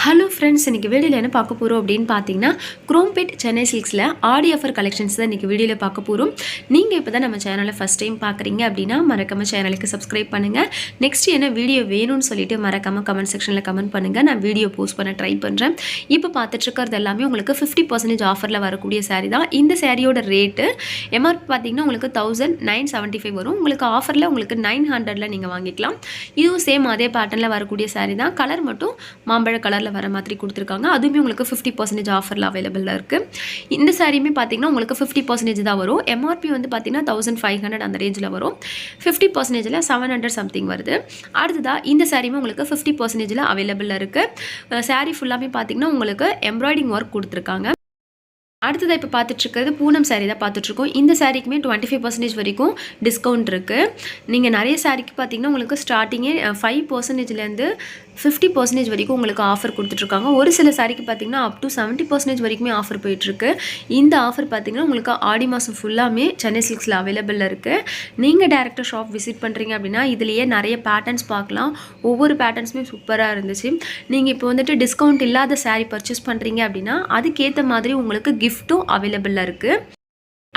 Hello friends, இன்றைக்கி வீடியோவில் என்ன பார்க்க போகிறோம் அப்படின்னு பார்த்தீங்கன்னா, குரோம்பேட் சென்னை சில்க்ஸில் ஆடி ஆஃபர் கலெக்ஷன்ஸ் தான் இன்றைக்கி வீடியோவில் பார்க்க போகிறோம். நீங்கள் இப்போ தான் நம்ம சேனலை ஃபஸ்ட் டைம் பார்க்குறீங்க அப்படின்னா மறக்காமல் சேனலுக்கு சப்ஸ்கிரைப் பண்ணுங்கள். நெக்ஸ்ட் என்ன வீடியோ வேணும்னு சொல்லிட்டு மறக்காமல் கமெண்ட் செக்ஷனில் கமெண்ட் பண்ணுங்கள். நான் வீடியோ போஸ்ட் பண்ண ட்ரை பண்ணுறேன். இப்போ பார்த்துட்ருக்கிறது எல்லாமே உங்களுக்கு 50% ஆஃபரில் வரக்கூடிய சாரீ தான். இந்த சாரியோட ரேட்டு எம்ஆர்பி பார்த்தீங்கன்னா உங்களுக்கு 1975 வரும். உங்களுக்கு ஆஃபரில் உங்களுக்கு 900 நீங்கள் வாங்கிக்கலாம். இதுவும் சேம் அதே பேட்டர்னில் வரக்கூடிய சாரீ தான். கலர் மட்டும் மாம்பழ கலரில் வர மாதிரி கொடுத்துருக்காங்க. அதுவுமே உங்களுக்கு 50% ஆஃபரில் அவைலபிளாக இருக்குது. இந்த சாரியுமே பார்த்தீங்கன்னா உங்களுக்கு 50% தான் வரும். எம்ஆர்பி வந்து பார்த்தீங்கன்னா 1500 அந்த ரேஞ்சில் வரும். 50%ல் 700 சம்திங் வருது. அடுத்ததாக இந்த சாரியுமே உங்களுக்கு 50%ல் அவைலபிளாக இருக்குது. சாரீ ஃபுல்லாமே பார்த்தீங்கன்னா உங்களுக்கு எம்ப்ராய்டிங் ஒர்க் கொடுத்துருக்காங்க. அடுத்ததாக இப்போ பார்த்துட்ருக்கிறது பூனம் சாரீ தான் பார்த்துட்ருக்கோம். இந்த சாரீக்குமே 25% வரைக்கும் டிஸ்கவுண்ட் இருக்குது. நீங்கள் நிறைய சாரீக்கு பார்த்தீங்கன்னா உங்களுக்கு ஸ்டார்டிங்கே 5%லேருந்து 50% வரைக்கும் உங்களுக்கு ஆஃபர் கொடுத்துட்ருக்காங்க. ஒரு சில சாரீக்கு பார்த்தீங்கன்னா அப் டு 70% வரைக்குமே ஆஃபர் போயிட்டுருக்கு. இந்த ஆஃபர் பார்த்தீங்கன்னா உங்களுக்கு ஆடி மாதம் ஃபுல்லாமே சென்னை சில்க்ஸில் அவைலபிளில் இருக்குது. நீங்கள் டேரெக்டாக ஷாப் விசிட் பண்ணுறீங்க அப்படின்னா இதுலேயே நிறைய பேட்டர்ன்ஸ் பார்க்கலாம். ஒவ்வொரு பேட்டர்ன்ஸுமே சூப்பராக இருந்துச்சு. நீங்கள் இப்போ வந்துட்டு டிஸ்கவுண்ட் இல்லாத சாரீ பர்ச்சேஸ் பண்ணுறீங்க அப்படின்னா அதுக்கேற்ற மாதிரி உங்களுக்கு கிஃப்ட்டும் அவைலபிளாக இருக்குது.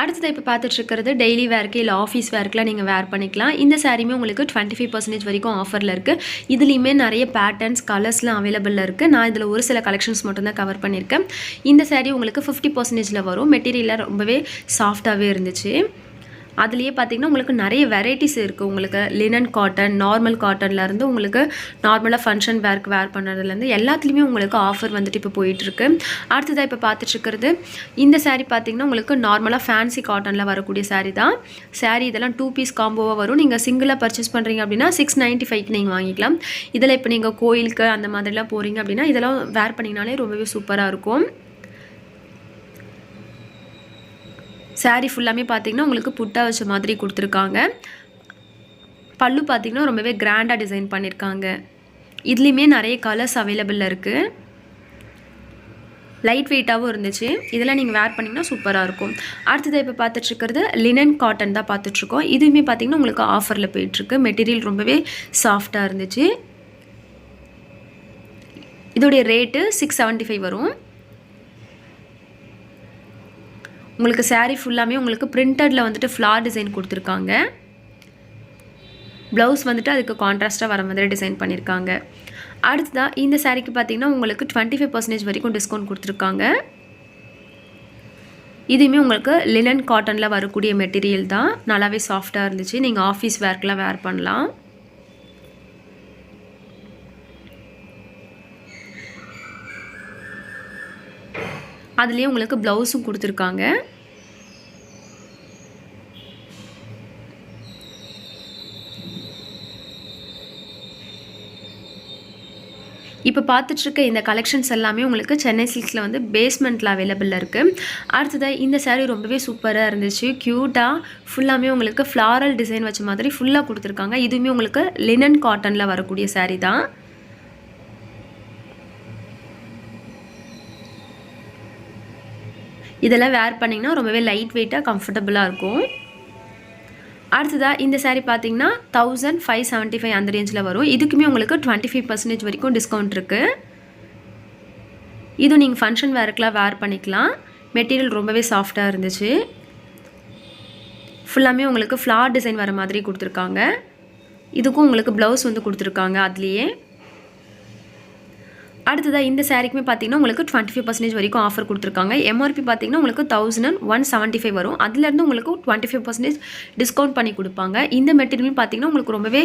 அடுத்தது இப்போ பார்த்துட்ருக்கிறது டெய்லி வேர்க்கு இல்லை ஆஃபீஸ் வேர்க்கெலாம் நீங்கள் வேர் பண்ணிக்கலாம். இந்த சாரியுமே உங்களுக்கு 25% வரைக்கும் ஆஃபரில் இருக்குது. இதுலேயுமே நிறைய பேட்டர்ன்ஸ் கலர்ஸ்லாம் அவைலபிளில் இருக்குது. நான் இதில் ஒரு சில கலெக்ஷன்ஸ் மட்டும்தான் கவர் பண்ணியிருக்கேன். இந்த சாரீ உங்களுக்கு 50%ல் வரும். மெட்டீரியலாக ரொம்பவே சாஃப்டாகவே இருந்துச்சு. அதுலேயே பார்த்திங்கன்னா உங்களுக்கு நிறைய வெரைட்டிஸ் இருக்குது. உங்களுக்கு லினன் காட்டன், நார்மல் காட்டன்லேருந்து உங்களுக்கு நார்மலாக ஃபங்க்ஷன் வேர்க்கு வேர் பண்ணுறதுலேருந்து எல்லாத்துலேயுமே உங்களுக்கு ஆஃபர் வந்துட்டு இப்போ போயிட்டுருக்கு. அடுத்ததாக இப்போ பார்த்துட்ருக்கிறது இந்த சாரீ பார்த்திங்கன்னா உங்களுக்கு நார்மலாக ஃபேன்சி காட்டனில் வரக்கூடிய சாரீ தான். சாரீ இதெல்லாம் 2 பீஸ் காம்போவாக வரும். நீங்கள் சிங்கிளாக பர்ச்சேஸ் பண்ணுறீங்க அப்படின்னா 695க்கு நீங்கள் வாங்கிக்கலாம். இதில் இப்போ நீங்கள் கோயிலுக்கு அந்த மாதிரிலாம் போகிறீங்க அப்படின்னா இதெல்லாம் வேர் பண்ணிங்கனாலே ரொம்பவே சூப்பராக இருக்கும். சாரீ ஃபுல்லாமே பார்த்திங்கன்னா உங்களுக்கு புட்டா வச்ச மாதிரி கொடுத்துருக்காங்க. பல்லு பார்த்திங்கன்னா ரொம்பவே கிராண்டாக டிசைன் பண்ணியிருக்காங்க. இதுலேயுமே நிறைய கலர்ஸ் அவைலபிளில் இருக்குது. லைட் வெயிட்டாகவும் இருந்துச்சு. இதெல்லாம் நீங்கள் வேர் பண்ணிங்கன்னா சூப்பராக இருக்கும். அடுத்தது இப்போ பார்த்துட்ருக்கிறது லினன் காட்டன் தான் பார்த்துட்ருக்கோம். இதுவுமே பார்த்திங்கன்னா உங்களுக்கு ஆஃபரில் போயிட்டுருக்கு. மெட்டீரியல் ரொம்பவே சாஃப்டாக இருந்துச்சு. இதோடைய ரேட்டு 675 வரும். உங்களுக்கு சாரீ ஃபுல்லாமே உங்களுக்கு பிரிண்டடில் வந்துட்டு ஃப்ளார் டிசைன் கொடுத்துருக்காங்க. ப்ளவுஸ் வந்துட்டு அதுக்கு கான்ட்ராஸ்ட்டாக வர மாதிரி டிசைன் பண்ணியிருக்காங்க. அடுத்ததாக இந்த சாரீக்கு பார்த்தீங்கன்னா உங்களுக்கு 25% வரைக்கும் டிஸ்கவுண்ட் கொடுத்துருக்காங்க. இதுவுமே உங்களுக்கு லினன் காட்டனில் வரக்கூடிய மெட்டீரியல் தான். நல்லாவே சாஃப்டாக இருந்துச்சு. நீங்கள் ஆஃபீஸ் வேர்க்கெலாம் வேர் பண்ணலாம். அதுலேயே உங்களுக்கு ப்ளவுஸும் கொடுத்துருக்காங்க. இப்போ பார்த்துட்ருக்க இந்த கலெக்ஷன்ஸ் எல்லாமே உங்களுக்கு சென்னை சில்க்ஸில் வந்து பேஸ்மெண்ட்டில் அவைலபிளில் இருக்குது. அடுத்ததாக இந்த சாரீ ரொம்பவே சூப்பராக இருந்துச்சு. க்யூட்டாக ஃபுல்லாமே உங்களுக்கு ஃப்ளாரல் டிசைன் வச்ச மாதிரி ஃபுல்லாக கொடுத்துருக்காங்க. இதுவுமே உங்களுக்கு லினன் காட்டனில் வரக்கூடிய சாரீ தான். இதெல்லாம் வேர் பண்ணிங்கன்னா ரொம்பவே லைட் வெயிட்டாக கம்ஃபர்டபுளாக இருக்கும். அடுத்ததாக இந்த சாரீ பார்த்தீங்கன்னா 1575 அந்த ரேஞ்சில் வரும். இதுக்குமே உங்களுக்கு 25% வரைக்கும் டிஸ்கவுண்ட் இருக்குது. இதுவும் நீங்கள் ஃபங்க்ஷன் வேர்க்கெலாம் வேர் பண்ணிக்கலாம். மெட்டீரியல் ரொம்பவே சாஃப்டாக இருந்துச்சு. ஃபுல்லாமே உங்களுக்கு ஃப்ளார் டிசைன் வர மாதிரி கொடுத்துருக்காங்க. இதுக்கும் உங்களுக்கு ப்ளவுஸ் வந்து கொடுத்துருக்காங்க அதுலேயே. அடுத்ததாக இந்த சாரீக்குமே பார்த்தீங்கன்னா உங்களுக்கு 25% வரைக்கும் ஆஃபர் கொடுத்துருக்காங்க. எம்ஆர்பி பார்த்தீங்கன்னா உங்களுக்கு 1175 வரும். அதுலேருந்து உங்களுக்கு 25% டிஸ்கவுண்ட் பண்ணி கொடுப்பாங்க. இந்த மெட்டீரியலும் பார்த்தீங்கன்னா உங்களுக்கு ரொம்பவே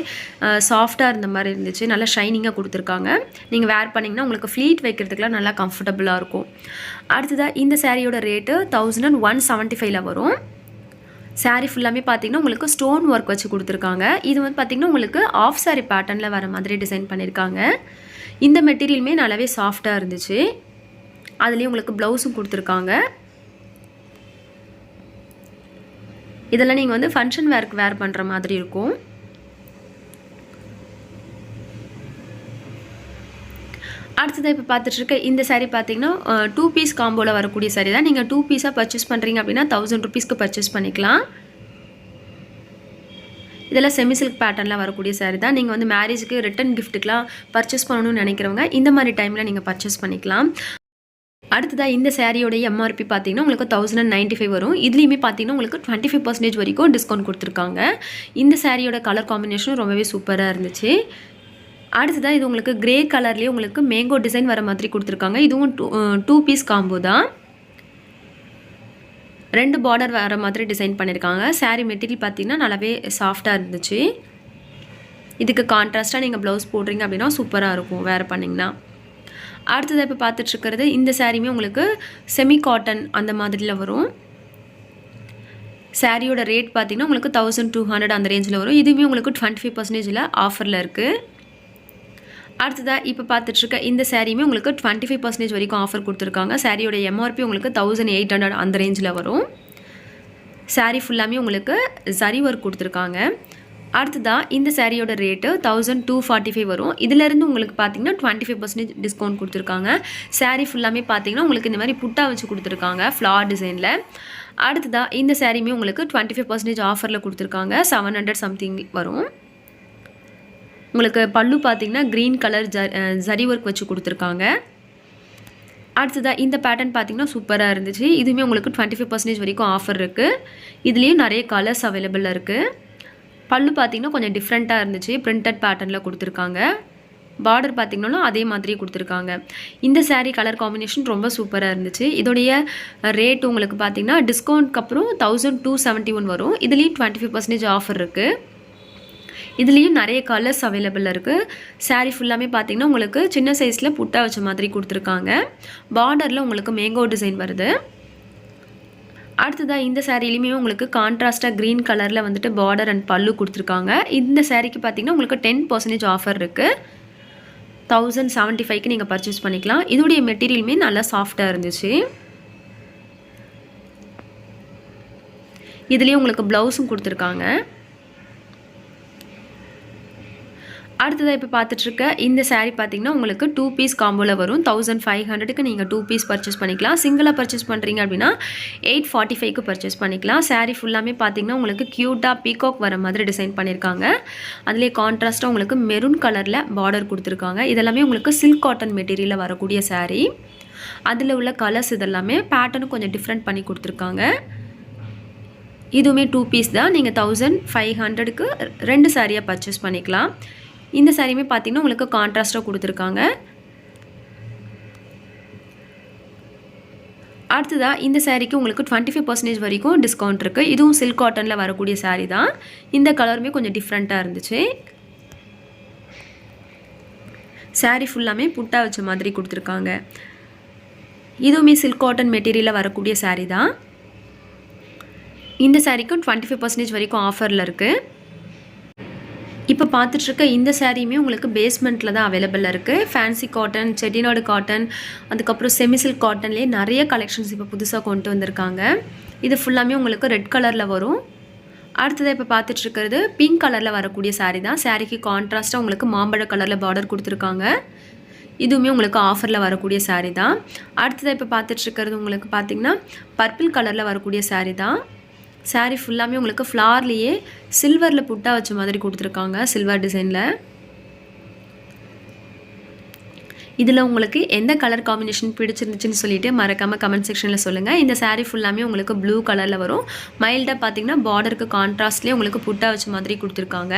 சாஃப்டாக இருந்த மாதிரி இருந்துச்சு. நல்லா ஷைனிங்காக கொடுத்துருக்காங்க. நீங்கள் வேர் பண்ணிங்கன்னா உங்களுக்கு ஃப்ளீட் வைக்கிறதுக்குலாம் நல்லா கம்ஃபர்டபுளாக இருக்கும். அடுத்ததாக இந்த சாரியோட ரேட்டு 1175 வரும். சாரீ ஃபுல்லாமே பார்த்தீங்கன்னா உங்களுக்கு ஸ்டோன் ஒர்க் வச்சு கொடுத்துருக்காங்க. இது வந்து பார்த்திங்கன்னா உங்களுக்கு ஆஃப் சாரீ பேட்டர்னில் வர மாதிரி டிசைன் பண்ணியிருக்காங்க. இந்த மெட்டீரியலுமே நல்லாவே சாஃப்டாக இருந்துச்சு. அதுலேயும் உங்களுக்கு ப்ளவுஸும் கொடுத்துருக்காங்க. இதெல்லாம் நீங்கள் வந்து ஃபங்க்ஷன் வேர்க்கு வேர் பண்ணுற மாதிரி இருக்கும். அடுத்ததாக இப்போ பார்த்துட்ருக்க இந்த சாரீ பார்த்தீங்கன்னா 2 பீஸ் காம்போவில் வரக்கூடிய சாரீ தான். நீங்கள் 2 பீஸாக பர்ச்சேஸ் பண்ணுறீங்க அப்படின்னா 1000 ருபீஸ்க்கு பர்ச்சேஸ் பண்ணிக்கலாம். இதெல்லாம் செமி சில்க் பேட்டர்னில் வரக்கூடிய saree தான். நீங்கள் வந்து மேரேஜுக்கு ரிட்டன் கிஃப்ட்டுக்கெலாம் பர்ச்சேஸ் பண்ணணும்னு நினைக்கிறவங்க இந்த மாதிரி டைமில் நீங்கள் பர்ச்சேஸ் பண்ணிக்கலாம். அடுத்ததாக இந்த சாரியோடைய எம்ஆர்பி பார்த்தீங்கன்னா உங்களுக்கு 1095 வரும். இதுலேயுமே பார்த்தீங்கன்னா உங்களுக்கு 25% வரைக்கும் டிஸ்கவுண்ட் கொடுத்துருக்காங்க. இந்த சாரியோட கலர் காம்பினேஷனும் ரொம்பவே சூப்பராக இருந்துச்சு. அடுத்ததாக இது உங்களுக்கு கிரே கலர்லேயே உங்களுக்கு மேங்கோ டிசைன் வர மாதிரி கொடுத்துருக்காங்க. இதுவும் 2 பீஸ் காம்போ தான். 2 பார்டர் வர மாதிரி டிசைன் பண்ணியிருக்காங்க. சாரீ மெட்டீரியல் பார்த்தீங்கன்னா நல்லாவே சாஃப்டாக இருந்துச்சு. இதுக்கு கான்ட்ராஸ்ட்டாக நீங்கள் ப்ளவுஸ் போடுறீங்க அப்படின்னா சூப்பராக இருக்கும் வேறு பண்ணிங்கன்னா. அடுத்ததாக இப்போ பார்த்துட்ருக்கிறது இந்த சாரியுமே உங்களுக்கு செமி காட்டன் அந்த மாதிரியில் வரும். சாரியோட ரேட் பார்த்தீங்கன்னா உங்களுக்கு 1200 அந்த ரேஞ்சில் வரும். இதுவுமே உங்களுக்கு 25% ஆஃபரில் இருக்குது. அடுத்ததாக இப்போ பார்த்துட்ருக்க இந்த சாரியுமே உங்களுக்கு 25% வரைக்கும் ஆஃபர் கொடுத்துருக்காங்க. சாரியோட எம்ஆர்பி உங்களுக்கு 1800 அந்த ரேஞ்சில் வரும். சாரி ஃபுல்லாமே உங்களுக்கு ஜரி ஒர்க் கொடுத்துருக்காங்க. அடுத்ததாக இந்த சாரியோட ரேட்டு 1245 வரும். இதிலேருந்து உங்களுக்கு பார்த்தீங்கன்னா 25% டிஸ்கவுண்ட் கொடுத்துருக்காங்க. சாரீ ஃபுல்லாமே பார்த்தீங்கன்னா உங்களுக்கு இந்த மாதிரி புட்டா வச்சு கொடுத்துருக்காங்க ஃப்ளார் டிசைனில். அடுத்ததாக இந்த சாரியுமே உங்களுக்கு 25% ஆஃபரில் கொடுத்துருக்காங்க. 700 சம்திங் வரும். உங்களுக்கு பல்லு பார்த்தீங்கன்னா க்ரீன் கலர் ஜரி ஒர்க் வச்சு கொடுத்துருக்காங்க. அடுத்ததாக இந்த பேட்டர்ன் பார்த்தீங்கன்னா சூப்பராக இருந்துச்சு. இதுவுமே உங்களுக்கு 25% வரைக்கும் ஆஃபர் இருக்குது. இதுலேயும் நிறைய கலர்ஸ் அவைலபிளாக இருக்குது. பல்லு பார்த்திங்கன்னா கொஞ்சம் டிஃப்ரெண்ட்டாக இருந்துச்சு. பிரிண்டட் பேட்டர்னில் கொடுத்துருக்காங்க. பார்டர் பார்த்திங்கனாலும் அதே மாதிரி கொடுத்துருக்காங்க. இந்த சாரீ கலர் காம்பினேஷன் ரொம்ப சூப்பராக இருந்துச்சு. இதோடைய ரேட் உங்களுக்கு பார்த்திங்கன்னா டிஸ்கவுண்ட்க்கு அப்புறம் 1271 வரும். இதுலேயும் 25% ஆஃபர் இருக்குது. இதுலேயும் நிறைய கலர்ஸ் அவைலபிளாக இருக்குது. சாரீ ஃபுல்லாமே பார்த்திங்கன்னா உங்களுக்கு சின்ன சைஸில் புட்டா வச்ச மாதிரி கொடுத்துருக்காங்க. பார்டரில் உங்களுக்கு மேங்கோ டிசைன் வருது. அடுத்ததாக இந்த சாரிலையுமே உங்களுக்கு கான்ட்ராஸ்ட்டாக க்ரீன் கலரில் வந்துட்டு பார்டர் அண்ட் பல்லு கொடுத்துருக்காங்க. இந்த சாரிக்கு பார்த்தீங்கன்னா உங்களுக்கு 10% ஆஃபர் இருக்குது. 1075க்கு நீங்கள் பர்ச்சேஸ் பண்ணிக்கலாம். இதோடைய மெட்டீரியலுமே நல்லா சாஃப்டாக இருந்துச்சு. இதுலேயும் உங்களுக்கு ப்ளவுஸும் கொடுத்துருக்காங்க. அடுத்ததாக இப்போ பார்த்துட்ருக்க இந்த சாரீ பார்த்தீங்கன்னா உங்களுக்கு 2 பீஸ் காம்போவில் வரும். 1500க்கு நீங்கள் 2 பீஸ் பர்ச்சேஸ் பண்ணிக்கலாம். சிங்கிளாக பர்ச்சேஸ் பண்ணுறீங்க அப்படின்னா 845க்கு பர்ச்சேஸ் பண்ணிக்கலாம். சாரீ ஃபுல்லாமே பார்த்தீங்கன்னா உங்களுக்கு க்யூட்டாக பீகாக் வர மாதிரி டிசைன் பண்ணியிருக்காங்க. அதிலே கான்ட்ராஸ்ட்டாக உங்களுக்கு மெரூன் கலரில் பார்டர் கொடுத்துருக்காங்க. இதெல்லாமே உங்களுக்கு சில்க் காட்டன் மெட்டீரியலில் வரக்கூடிய சாரீ. அதில் உள்ள கலர்ஸ் இதெல்லாமே பேட்டர்னும் கொஞ்சம் டிஃப்ரெண்ட் பண்ணி கொடுத்துருக்காங்க. இதுவுமே 2 பீஸ் தான். நீங்கள் 1500க்கு 2 சாரியாக பர்ச்சேஸ் பண்ணிக்கலாம். இந்த சாரியுமே பார்த்தீங்கன்னா உங்களுக்கு கான்ட்ராஸ்ட்டாக கொடுத்துருக்காங்க. அடுத்ததாக இந்த சாரிக்கு உங்களுக்கு 25% வரைக்கும் டிஸ்கவுண்ட் இருக்குது. இதுவும் சில்க் காட்டனில் வரக்கூடிய சாரீ தான். இந்த கலருமே கொஞ்சம் டிஃப்ரெண்ட்டாக இருந்துச்சு. சாரீ ஃபுல்லாமே புட்டா வச்ச மாதிரி கொடுத்துருக்காங்க. இதுவுமே சில்க் காட்டன் மெட்டீரியலில் வரக்கூடிய சாரீ தான். இந்த சாரிக்கும் 25% வரைக்கும் ஆஃபரில் இருக்குது. இப்போ பார்த்துட்ருக்க இந்த சாரியுமே உங்களுக்கு பேஸ்மெண்ட்டில் தான் அவைலபிளாக இருக்குது. ஃபேன்சி காட்டன், செட்டிநாடு காட்டன், அதுக்கப்புறம் செமிசில்க் காட்டன்லேயே நிறைய கலெக்ஷன்ஸ் இப்போ புதுசாக கொண்டு வந்திருக்காங்க. இது ஃபுல்லாமே உங்களுக்கு ரெட் கலரில் வரும். அடுத்ததாக இப்போ பார்த்துட்ருக்கிறது பிங்க் கலரில் வரக்கூடிய சாரீ தான். சாரீக்கு கான்ட்ராஸ்ட்டாக உங்களுக்கு மாம்பழ கலரில் பார்டர் கொடுத்துருக்காங்க. இதுவுமே உங்களுக்கு ஆஃபரில் வரக்கூடிய சாரீ தான். அடுத்ததாக இப்போ பார்த்துட்ருக்கிறது உங்களுக்கு பார்த்திங்கன்னா பர்பிள் கலரில் வரக்கூடிய சாரீ தான். சாரீ ஃபுல்லாமே உங்களுக்கு ஃப்ளார்லேயே சில்வரில் புட்டா வச்ச மாதிரி கொடுத்துருக்காங்க. சில்வர் டிசைனில். இதில் உங்களுக்கு எந்த கலர் காம்பினேஷன் பிடிச்சிருந்துச்சுன்னு சொல்லிட்டு மறக்காமல் கமெண்ட் செக்ஷனில் சொல்லுங்கள். இந்த சாரீ ஃபுல்லாமே உங்களுக்கு ப்ளூ கலரில் வரும். மைல்டாக பார்த்தீங்கன்னா பார்டருக்கு கான்ட்ராஸ்ட்லேயே உங்களுக்கு புட்டா வச்ச மாதிரி கொடுத்துருக்காங்க.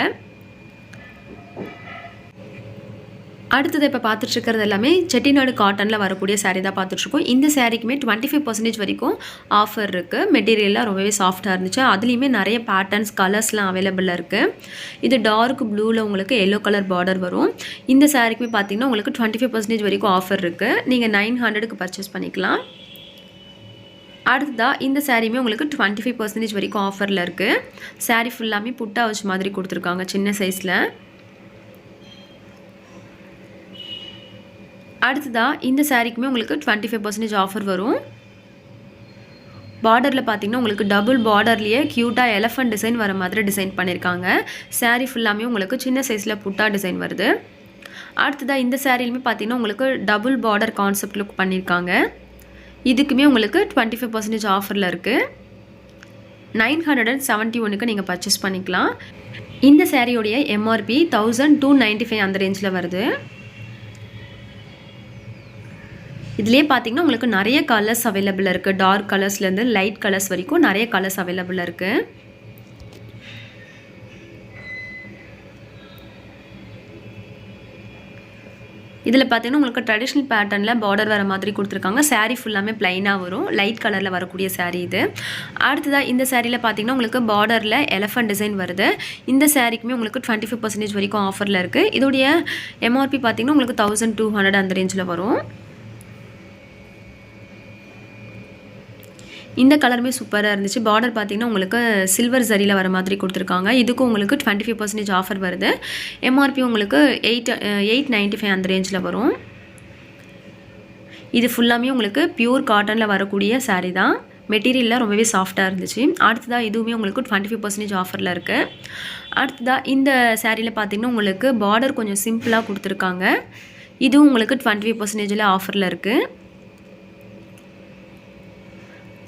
அடுத்தது இப்போ பார்த்துட்ருக்கிறது எல்லாமே செட்டிநாடு காட்டனில் வரக்கூடிய சாரீ தான் பார்த்துட்ருக்கோம். இந்த சாரீக்குமே 25% வரைக்கும் ஆஃபர் இருக்குது. மெட்டீரியல்லாம் ரொம்பவே சாஃப்டாக இருந்துச்சு. அதுலேயுமே நிறைய பேட்டர்ன்ஸ் கலர்ஸ்லாம் அவைலபிளாக இருக்குது. இது டார்க் ப்ளூவில் உங்களுக்கு எல்லோ கலர் பார்டர் வரும். இந்த சாரீக்குமே பார்த்தீங்கன்னா உங்களுக்கு 25% வரைக்கும் ஆஃபர் இருக்குது. நீங்கள் 900க்கு பர்ச்சேஸ் பண்ணிக்கலாம். அடுத்ததாக இந்த சாரியுமே உங்களுக்கு 25% வரைக்கும் ஆஃபரில் இருக்குது. சாரீ ஃபுல்லாமே புட்டா வச்ச மாதிரி கொடுத்துருக்காங்க சின்ன சைஸில். அடுத்ததாக இந்த சாரீக்குமே உங்களுக்கு 25% ஆஃபர் வரும். பார்டரில் பார்த்தீங்கன்னா உங்களுக்கு டபுள் பார்டர்லேயே க்யூட்டாக எலஃபண்ட் டிசைன் வர மாதிரி டிசைன் பண்ணியிருக்காங்க. சாரீ ஃபுல்லாமே உங்களுக்கு சின்ன சைஸில் புட்டா டிசைன் வருது. அடுத்ததாக இந்த சாரிலுமே பார்த்தீங்கன்னா உங்களுக்கு டபுள் பார்டர் கான்செப்ட் லுக் பண்ணியிருக்காங்க. இதுக்குமே உங்களுக்கு 25% ஆஃபரில் இருக்குது. 971க்கு நீங்கள் பர்ச்சேஸ் பண்ணிக்கலாம். இந்த சாரியோடைய எம்ஆர்பி 1295 அந்த ரேஞ்சில் வருது. இதுலேயே பார்த்தீங்கன்னா உங்களுக்கு நிறைய கலர்ஸ் அவைலபிள் இருக்குது. டார்க் கலர்ஸ்லேருந்து லைட் கலர்ஸ் வரைக்கும் நிறைய கலர்ஸ் அவைலபிள் இருக்குது. இதில் பார்த்தீங்கன்னா உங்களுக்கு ட்ரெடிஷ்னல் பேட்டர்னில் பார்டர் வர மாதிரி கொடுத்துருக்காங்க. சாரீ ஃபுல்லாமே ப்ளைனாக வரும். லைட் கலரில் வரக்கூடிய சாரீ இது. அடுத்ததாக இந்த சாரியில் பார்த்தீங்கன்னா உங்களுக்கு பார்டரில் எலஃபண்ட் டிசைன் வருது. இந்த சாரீக்குமே உங்களுக்கு 25% வரைக்கும் ஆஃபரில் இருக்குது. இதோடைய எம்ஆர்பி பார்த்தீங்கன்னா உங்களுக்கு 1200 அந்த ரேஞ்சில் வரும். இந்த கலருமே சூப்பராக இருந்துச்சு. பார்டர் பார்த்தீங்கன்னா உங்களுக்கு சில்வர் சரியில் வர மாதிரி கொடுத்துருக்காங்க. இதுக்கும் உங்களுக்கு 25% ஆஃபர் வருது. எம்ஆர்பி உங்களுக்கு 895 அந்த ரேஞ்சில் வரும். இது ஃபுல்லாமே உங்களுக்கு பியூர் காட்டனில் வரக்கூடிய சாரீ தான். மெட்டீரியல்லாம் ரொம்பவே சாஃப்டாக இருந்துச்சு. அடுத்ததாக இதுவுமே உங்களுக்கு 25% ஆஃபரில் இருக்குது. அடுத்ததாக இந்த சாரியில் பார்த்தீங்கன்னா உங்களுக்கு பார்டர் கொஞ்சம் சிம்பிளாக கொடுத்துருக்காங்க. இதுவும் உங்களுக்கு 25% ஆஃபரில் இருக்குது.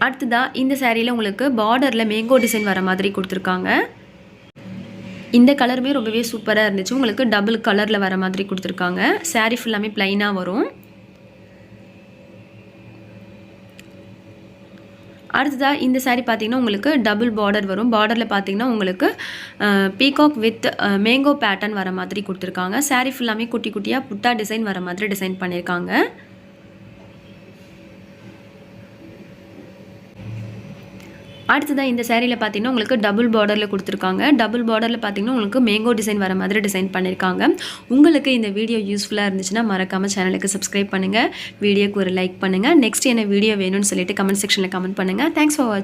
அடுத்ததாக இந்த சாரியில் உங்களுக்கு பார்டரில் மேங்கோ டிசைன் வர மாதிரி கொடுத்துருக்காங்க. இந்த கலருமே ரொம்பவே சூப்பராக இருந்துச்சு. உங்களுக்கு டபுள் கலரில் வர மாதிரி கொடுத்துருக்காங்க. சாரீ ஃபுல்லாமே ப்ளைனாக வரும். அடுத்ததாக இந்த சாரீ பார்த்தீங்கன்னா உங்களுக்கு டபுள் பார்டர் வரும். பார்டரில் பார்த்தீங்கன்னா உங்களுக்கு பீகாக் வித் மேங்கோ பேட்டர்ன் வர மாதிரி கொடுத்துருக்காங்க. சாரீ ஃபுல்லாமே குட்டி குட்டியாக புட்டா டிசைன் வர மாதிரி டிசைன் பண்ணியிருக்காங்க. அடுத்ததாக இந்த சாரியில் பார்த்தீங்கன்னா உங்களுக்கு டபுள் பார்டரில் கொடுத்துருக்காங்க. டபுள் பார்டரில் பார்த்தீங்கன்னா உங்களுக்கு மேங்கோ டிசைன் வர மாதிரி டிசைன் பண்ணியிருக்காங்க. உங்களுக்கு இந்த வீடியோ யூஸ்ஃபுல்லாக இருந்துச்சுன்னா மறக்காமல் சேனலுக்கு சப்ஸ்கிரைப் பண்ணுங்கள். வீடியோக்கு ஒரு லைக் பண்ணுங்கள். நெக்ஸ்ட் என்ன வீடியோ வேணும்னு சொல்லிட்டு கமெண்ட் செக்ஷனில் கமெண்ட் பண்ணுங்கள். தேங்க்ஸ் ஃபார் வாட்சிங்.